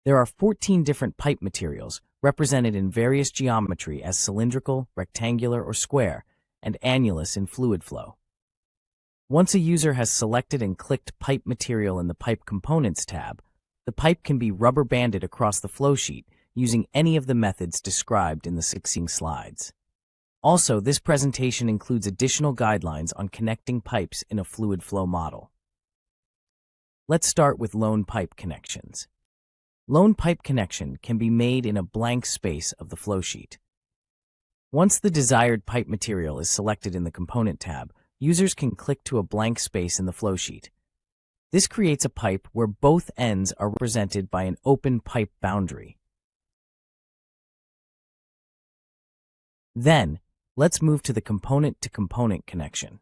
There are 14 different pipe materials, represented in various geometry as cylindrical, rectangular, or square, and annulus in FluidFlow. Once a user has selected and clicked Pipe Material in the Pipe Components tab, the pipe can be rubber banded across the flowsheet using any of the methods described in the succeeding slides. Also, this presentation includes additional guidelines on connecting pipes in a FluidFlow model. Let's start with lone pipe connections. Lone pipe connection can be made in a blank space of the flowsheet. Once the desired pipe material is selected in the Component tab, users can click to a blank space in the flowsheet. This creates a pipe where both ends are represented by an open pipe boundary. Then, let's move to the component-to-component connection.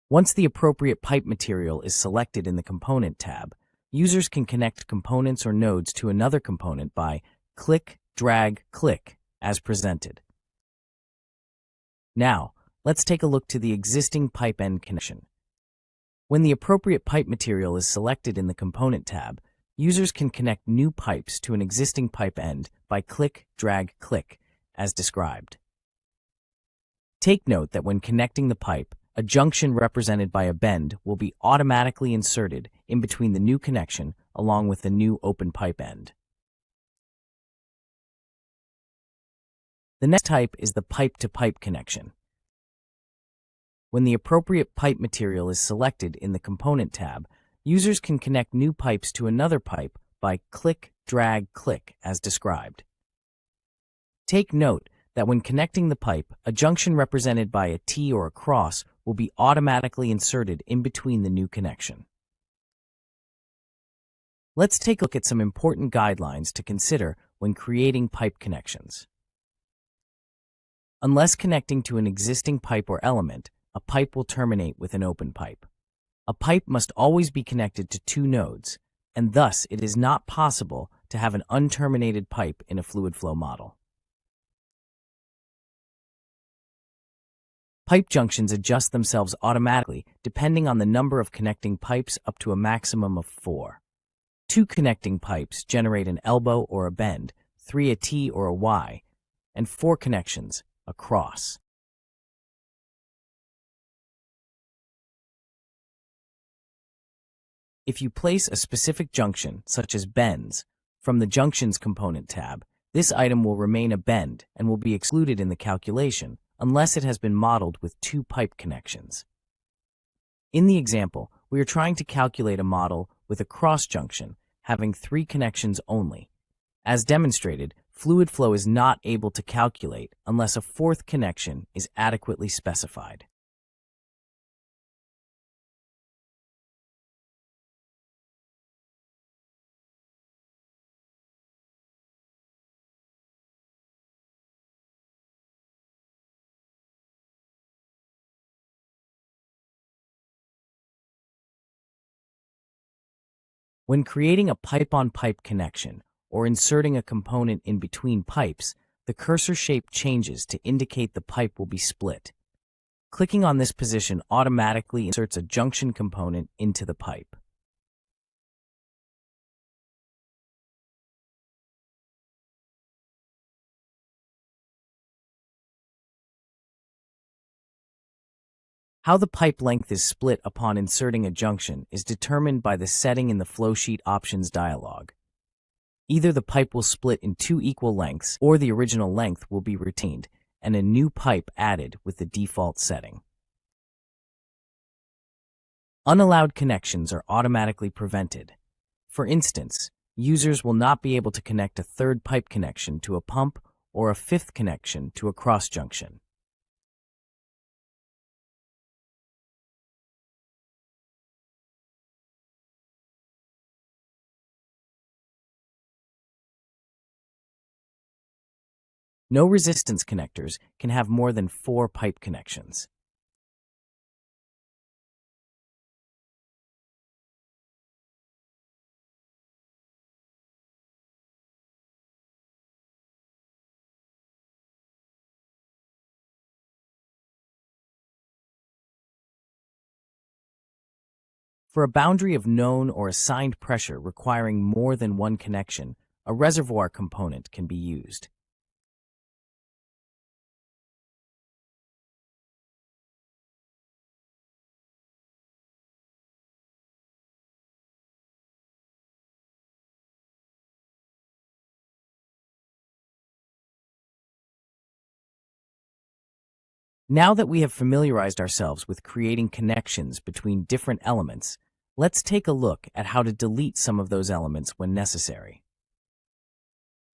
Once the appropriate pipe material is selected in the Component tab, users can connect components or nodes to another component by click, drag, click, as presented. Now, let's take a look to the existing pipe end connection. When the appropriate pipe material is selected in the Component tab, users can connect new pipes to an existing pipe end by click, drag, click, as described. Take note that when connecting the pipe, a junction represented by a bend will be automatically inserted in between the new connection along with the new open pipe end. The next type is the pipe-to-pipe connection. When the appropriate pipe material is selected in the Component tab, users can connect new pipes to another pipe by click, drag, click, as described. Take note that when connecting the pipe, a junction represented by a T or a cross will be automatically inserted in between the new connection. Let's take a look at some important guidelines to consider when creating pipe connections. Unless connecting to an existing pipe or element, a pipe will terminate with an open pipe. A pipe must always be connected to two nodes, and thus it is not possible to have an unterminated pipe in a FluidFlow model. Pipe junctions adjust themselves automatically depending on the number of connecting pipes up to a maximum of 4. 2 connecting pipes generate an elbow or a bend, 3 a T or a Y, and 4 connections, a cross. If you place a specific junction, such as bends, from the Junctions Component tab, this item will remain a bend and will be excluded in the calculation unless it has been modeled with 2 pipe connections. In the example, we are trying to calculate a model with a cross junction having 3 connections only. As demonstrated, FluidFlow is not able to calculate unless a 4th connection is adequately specified. When creating a pipe-on-pipe connection or inserting a component in between pipes, the cursor shape changes to indicate the pipe will be split. Clicking on this position automatically inserts a junction component into the pipe. How the pipe length is split upon inserting a junction is determined by the setting in the Flowsheet Options dialog. Either the pipe will split in 2 equal lengths or the original length will be retained and a new pipe added with the default setting. Unallowed connections are automatically prevented. For instance, users will not be able to connect a 3rd pipe connection to a pump or a 5th connection to a cross junction. No resistance connectors can have more than 4 pipe connections. For a boundary of known or assigned pressure requiring more than one connection, a reservoir component can be used. Now that we have familiarized ourselves with creating connections between different elements, let's take a look at how to delete some of those elements when necessary.